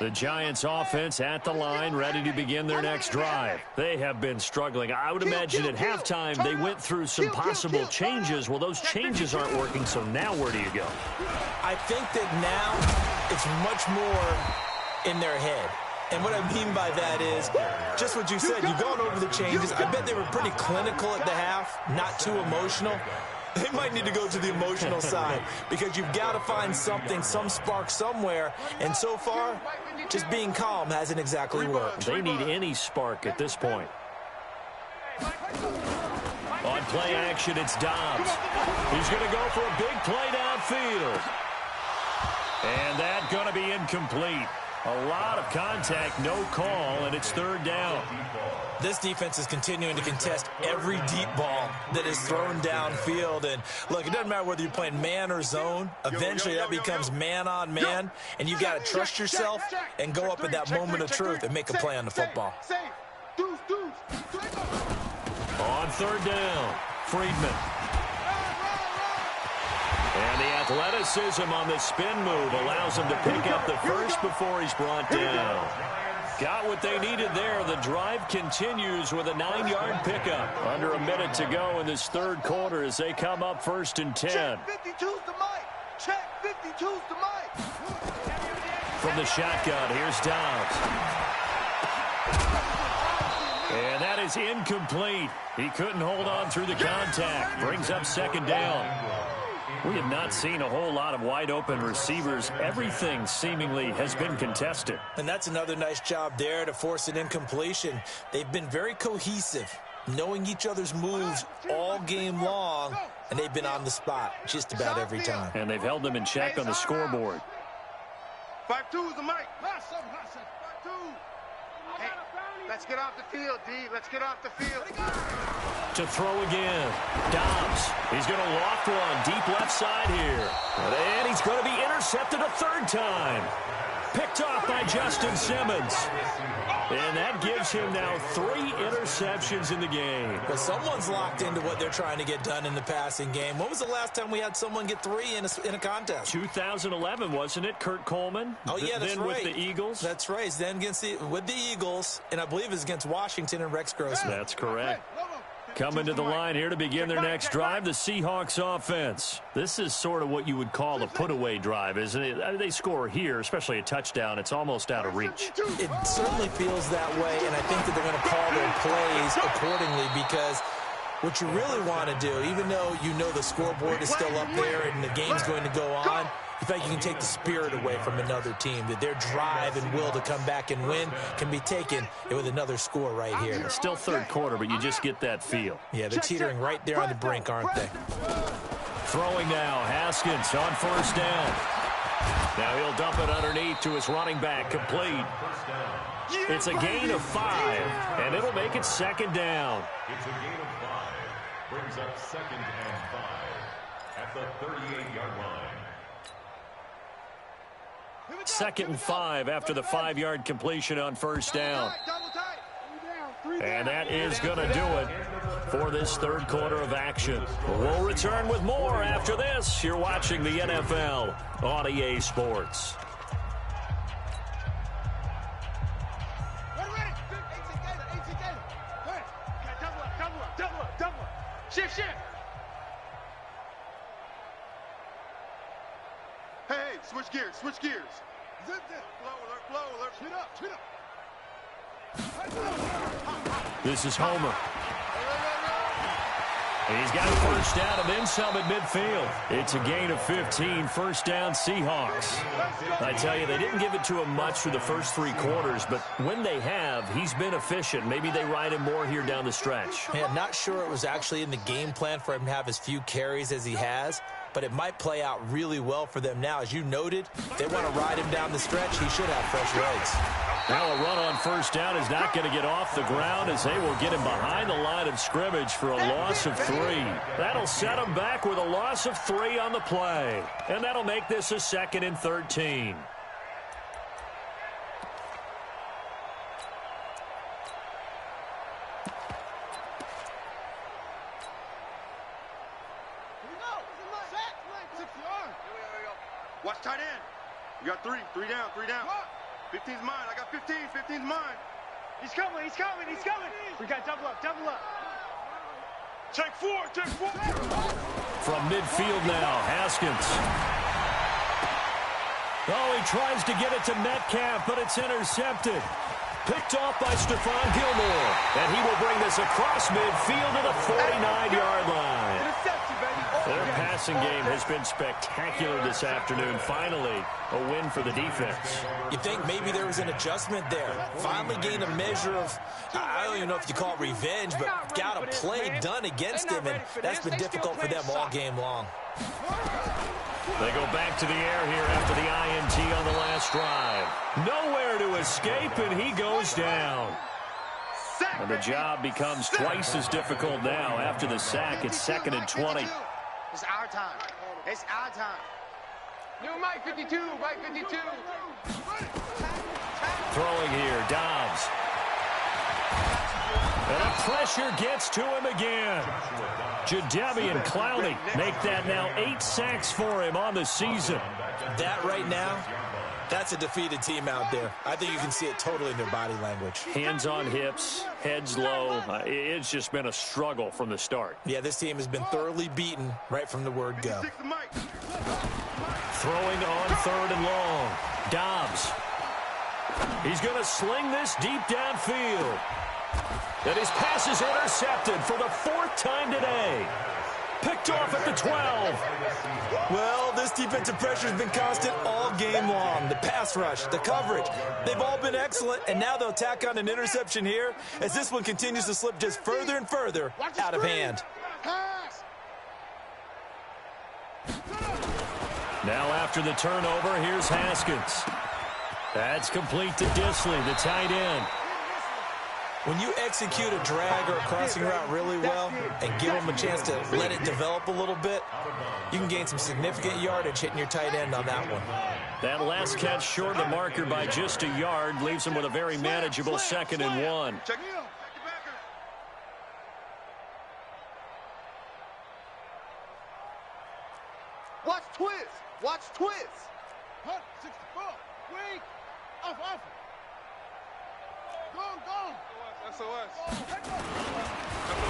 The Giants offense at the line, ready to begin their next drive. They have been struggling. I would imagine at halftime they went through some possible changes. Well, those changes aren't working, so now where do you go? I think that now it's much more in their head. And what I mean by that is just what you said. You've gone over the changes. I bet they were pretty clinical at the half, not too emotional. They might need to go to the emotional side because you've got to find something, some spark somewhere. And so far, just being calm hasn't exactly worked. They need any spark at this point. On play action, it's Dobbs. He's going to go for a big play downfield. And that's going to be incomplete. A lot of contact, no call, and it's 3rd down. This defense is continuing to contest every deep ball that is thrown downfield. And, look, it doesn't matter whether you're playing man or zone. Eventually, that becomes man-on-man, and you've got to trust yourself and go up at that moment of truth and make a play on the football. On 3rd down, Friedman. And the athleticism on the spin move allows him to pick up the first before he's brought down. Got what they needed there. The drive continues with a 9-yard pickup. Under a minute to go in this third quarter as they come up 1st and 10. Check 52's the mic. Check 52's the mic. From the shotgun, here's Dobbs. And that is incomplete. He couldn't hold on through the contact. Brings up 2nd down. We have not seen a whole lot of wide-open receivers. Everything seemingly has been contested. And that's another nice job there to force an incompletion. They've been very cohesive, knowing each other's moves all game long, and they've been on the spot just about every time. And they've held them in check on the scoreboard. 5-2 is the mic. 5-2. Hey, let's get off the field, D. Let's get off the field. To throw again. Dobbs. He's going to loft one deep left side here. And he's going to be intercepted a 3rd time. Picked off by Justin Simmons. And that gives him now 3 interceptions in the game. Well, someone's locked into what they're trying to get done in the passing game. When was the last time we had someone get 3 in a contest? 2011, wasn't it? Kurt Coleman. Oh, yeah, that's then right. With the Eagles. That's right. Then with the Eagles, and I believe it's against Washington and Rex Grossman. That's correct. Coming to the line here to begin their next drive, the Seahawks offense. This is sort of what you would call a put-away drive, isn't it? They score here, especially a touchdown. It's almost out of reach. It certainly feels that way, and I think that they're going to call their plays accordingly because what you really want to do, even though you know the scoreboard is still up there and the game's going to go on, in fact, you can take the spirit away from another team, that their drive and will to come back and win can be taken with another score right here. It's still third quarter, but you just get that feel. Yeah, they're teetering right there on the brink, aren't they? Throwing now, Haskins on first down. Now he'll dump it underneath to his running back, complete. It's a gain of 5, and it'll make it second down. It's a gain of 5. Brings up 2nd and 5 at the 38-yard line. 2nd and 5 after the 5-yard completion on first down. And that is going to do it for this third quarter of action. We'll return with more after this. You're watching the NFL on EA Sports. Shift. Hey, switch gears. Flow alert. Speed up. This is Homer. He's got a first down and then some at midfield. It's a gain of 15, first down Seahawks. I tell you, they didn't give it to him much for the first 3 quarters, but when they have, he's been efficient. Maybe they ride him more here down the stretch. Man, not sure it was actually in the game plan for him to have as few carries as he has, but it might play out really well for them now. As you noted, they want to ride him down the stretch. He should have fresh legs. Now a run on first down is not going to get off the ground as they will get him behind the line of scrimmage for a loss of 3. That'll set him back with a loss of 3 on the play. And that'll make this a 2nd and 13. Watch tight end. You got 3 down. 15's mine. I got 15. 15's mine. He's coming. We got double up. Check 4. From midfield now, Haskins. Oh, he tries to get it to Metcalf, but it's intercepted. Picked off by Stephon Gilmore. And he will bring this across midfield to the 49-yard line. Interception, baby. Their passing game has been spectacular this afternoon. Finally, a win for the defense. You think maybe there was an adjustment there. Finally gained a measure of, I don't even know if you call it revenge, but got a play done against him, and that's been difficult for them all game long. They go back to the air here after the INT on the last drive. Nowhere to escape, and he goes down. And the job becomes twice as difficult now. After the sack, it's 2nd and 20. It's our time. New Mike 52. Throwing here, Dobbs. And the pressure gets to him again. Jadeveon Clowney make that now 8 sacks for him on the season. That right now, that's a defeated team out there. I think you can see it totally in their body language. Hands on hips, heads low. It's just been a struggle from the start. Yeah, this team has been thoroughly beaten right from the word go. Throwing on 3rd and long. Dobbs. He's going to sling this deep downfield. And his pass is intercepted for the 4th time today. Picked off at the 12. Well, this defensive pressure has been constant all game long. The pass rush, the coverage, they've all been excellent, and now they'll tack on an interception here as this one continues to slip just further and further out of hand. Now after the turnover, here's Haskins. That's complete to Disley, the tight end. When you execute a drag or a crossing route really well and give them a chance to let it develop a little bit, you can gain some significant yardage hitting your tight end on that one. That last catch short the marker by just a yard leaves him with a very manageable 2nd and 1. Watch twist. Watch twist. 64. Wait. Off. Go.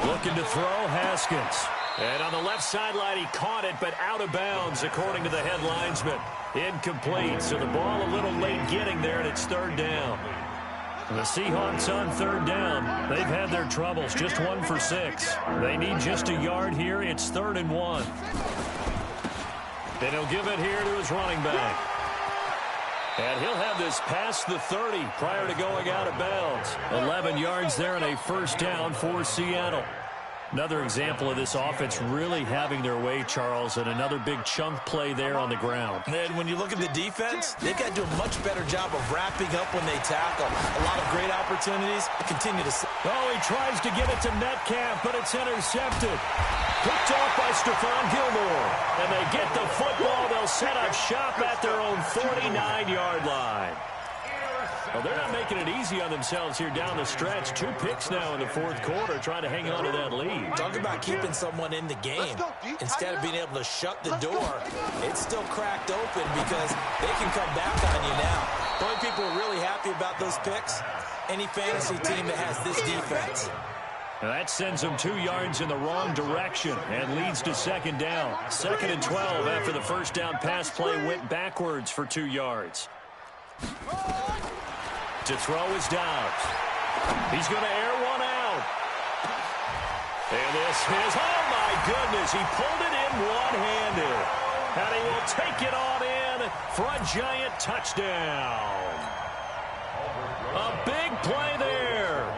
Looking to throw, Haskins. And on the left sideline, he caught it, but out of bounds, according to the head linesman. Incomplete, so the ball a little late getting there, and it's 3rd down. The Seahawks on 3rd down. They've had their troubles, just 1 for 6. They need just a yard here. It's 3rd and 1. And he'll give it here to his running back. And he'll have this past the 30 prior to going out of bounds. 11 yards there and a 1st down for Seattle. Another example of this offense really having their way, Charles, and another big chunk play there on the ground. And when you look at the defense, they've got to do a much better job of wrapping up when they tackle. A lot of great opportunities. Continue to... Oh, he tries to get it to Metcalf, but it's intercepted. Picked off by Stephon Gilmore. And they get the football. They'll set up shop at their own 49-yard line. Well, they're not making it easy on themselves here down the stretch. 2 picks now in the 4th quarter, trying to hang on to that lead. Talk about keeping someone in the game. Instead of being able to shut the door, it's still cracked open because they can come back on you now. The only people who are really happy about those picks, any fantasy team that has this defense. And that sends them 2 yards in the wrong direction and leads to 2nd down. 2nd and 12 after the 1st down pass play went backwards for 2 yards. To throw is Dobbs. He's going to air one out. And this is, oh my goodness, he pulled it in one-handed. And he will take it on in for a giant touchdown. A big play there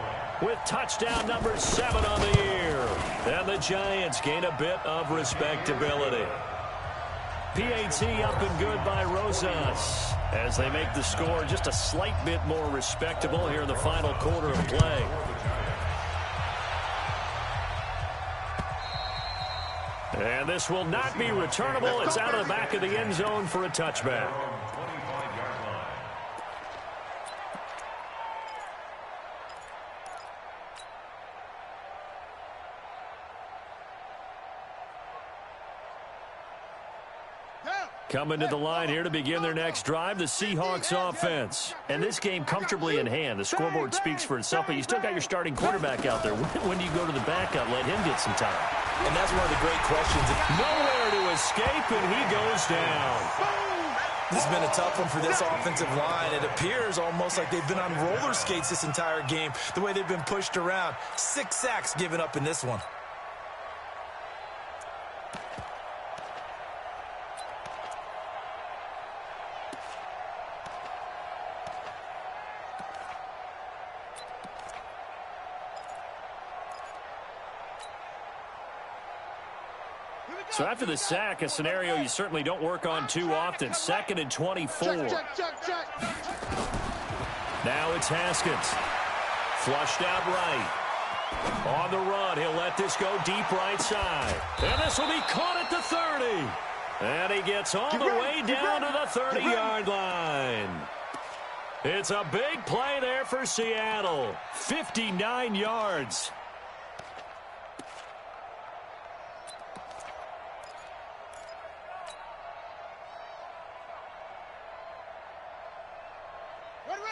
with touchdown number 7 on the year. And the Giants gain a bit of respectability. PAT up and good by Rosas as they make the score just a slight bit more respectable here in the final quarter of play. And this will not be returnable. It's out of the back of the end zone for a touchback. Coming to the line here to begin their next drive, the Seahawks offense. And this game comfortably in hand. The scoreboard speaks for itself, but you still got your starting quarterback out there. When do you go to the backup, let him get some time? And that's one of the great questions. Nowhere to escape, and he goes down. This has been a tough one for this offensive line. It appears almost like they've been on roller skates this entire game, the way they've been pushed around. 6 sacks given up in this one. So after the sack, a scenario you certainly don't work on too often. 2nd and 24. Now it's Haskins. Flushed out right. On the run, he'll let this go deep right side. And this will be caught at the 30. And he gets all the way down to the 30-yard line. It's a big play there for Seattle. 59 yards.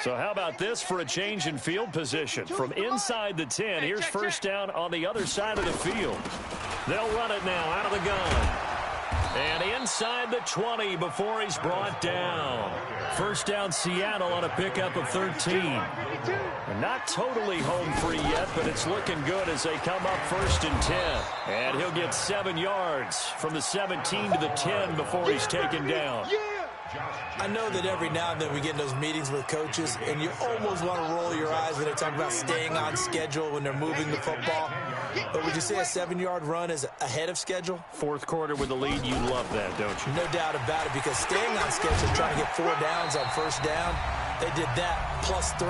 So how about this for a change in field position? From inside the 10, here's 1st down on the other side of the field. They'll run it now out of the gun. And inside the 20 before he's brought down. 1st down Seattle on a pickup of 13. They're not totally home free yet, but it's looking good as they come up 1st and 10. And he'll get 7 yards from the 17 to the 10 before he's taken down. I know that every now and then we get in those meetings with coaches, and you almost want to roll your eyes when they talk about staying on schedule when they're moving the football. But would you say a 7-yard run is ahead of schedule? 4th quarter with the lead, you love that, don't you? No doubt about it, because staying on schedule, trying to get 4 downs on 1st down, they did that plus 3.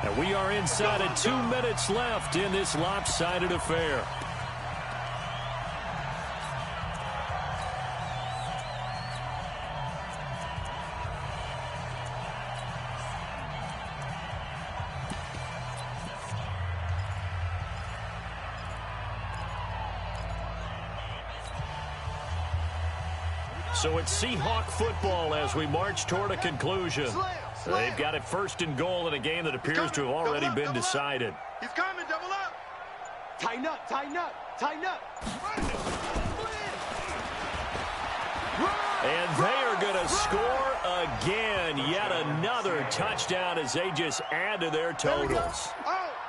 And we are inside of 2 minutes left in this lopsided affair. So it's Seahawk football as we march toward a conclusion. They've got it 1st and goal in a game that appears to have already been decided. He's coming, double up. Tighten up, tighten up, tighten up. And they are going to score again. Yet another touchdown as they just add to their totals.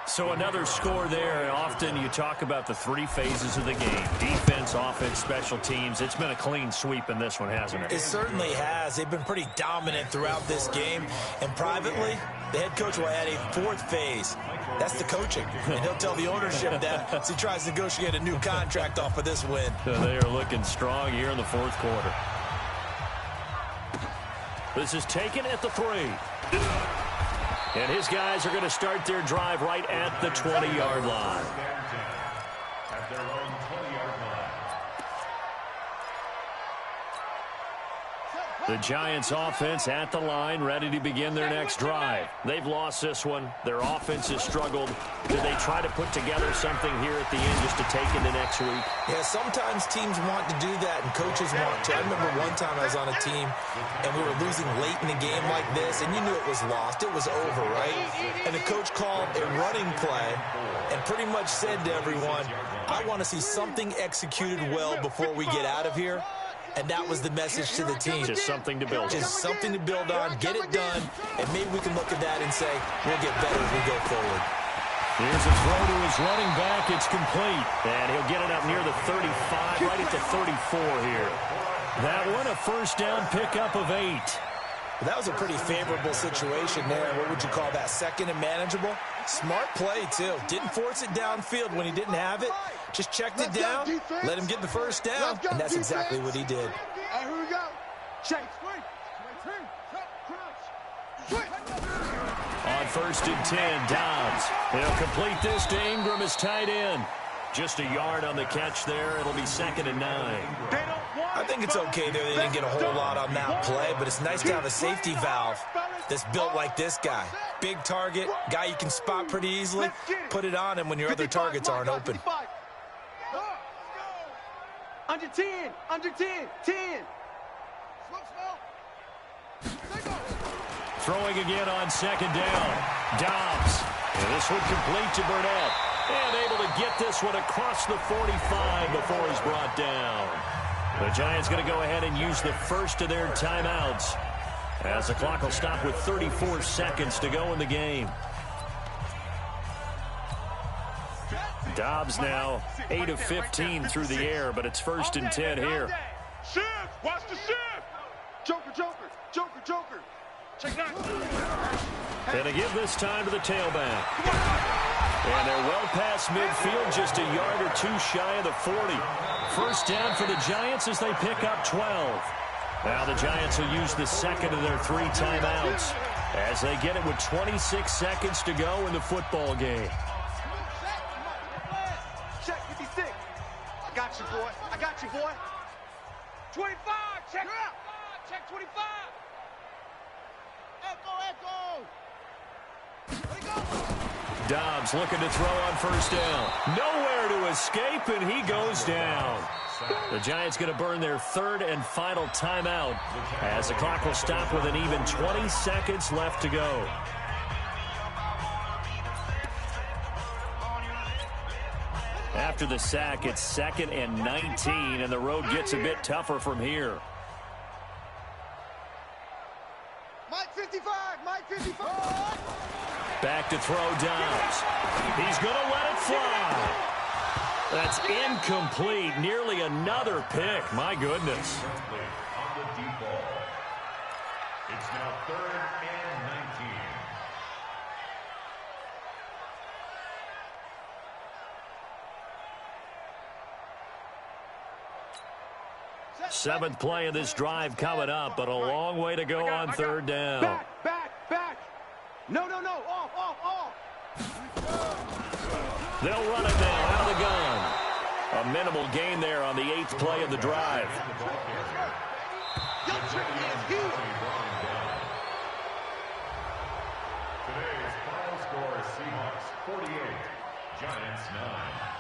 So another score there. Often you talk about the 3 phases of the game. Defense, offense, special teams. It's been a clean sweep in this one, hasn't it? It certainly has. They've been pretty dominant throughout this game. And privately, the head coach will add a 4th phase. That's the coaching. And he'll tell the ownership that as he tries to negotiate a new contract off of this win. They are looking strong here in the 4th quarter. This is taken at the 3. And his guys are going to start their drive right at the 20-yard line. At their own 20-yard line. The Giants offense at the line, ready to begin their next drive. They've lost this one. Their offense has struggled. Do they try to put together something here at the end just to take into next week? Yeah, sometimes teams want to do that and coaches want to. I remember one time I was on a team and we were losing late in a game like this and you knew it was lost. It was over, right? And the coach called a running play and pretty much said to everyone, I want to see something executed well before we get out of here. And that was the message to the team. Just something to build on. Just something to build on, get it done, and maybe we can look at that and say, we'll get better as we go forward. Here's a throw to his running back. It's complete. And he'll get it up near the 35, right at the 34 here. That one, a 1st down pickup of 8. That was a pretty favorable situation there. What would you call that? 2nd and manageable? Smart play, too. Didn't force it downfield when he didn't have it. Just checked it down, let him get the 1st down, and that's exactly what he did. Here we go. Check. On 1st and 10, Dobbs. He'll complete this to Ingram as tight end. Just a yard on the catch there. It'll be 2nd and 9. I think it's okay there. They didn't get a whole lot on that play, but it's nice to have a safety valve that's built like this guy. Big target, guy you can spot pretty easily. Put it on him when your other targets aren't open. Under 10, under 10, 10. Throwing again on 2nd down. Dobbs. And this one complete to Burnett. And able to get this one across the 45 before he's brought down. The Giants going to go ahead and use the 1st of their timeouts as the clock will stop with 34 seconds to go in the game. Dobbs now 8 of 15 through the air, but it's 1st and 10 here. Shift. Watch the shift. Joker, Joker, Joker, Joker. Check that. And to give this time to the tailback. And they're well past midfield, just a yard or 2 shy of the 40. 1st down for the Giants as they pick up 12. Now the Giants will use the 2nd of their 3 timeouts as they get it with 26 seconds to go in the football game. Check 56. I got you, boy. I got you, boy. 25. Check out. Check 25. Echo, echo. Dobbs looking to throw on 1st down. Nowhere to escape, and he goes down. The Giants going to burn their 3rd and final timeout as the clock will stop with an even 20 seconds left to go. After the sack, it's 2nd and 19, and the road gets a bit tougher from here. Mike 55, Mike 55. Back to throw Dobbs. He's going to let it fly. That's incomplete. Nearly another pick. My goodness. On the deep ball. It's now 3rd and 19. Seventh play of this drive coming up, but a long way to go on 3rd down. Back. No. Off. They'll run it now out of the gun. A minimal gain there on the 8th play of the drive. Today's final score, Seahawks 48, Giants 9.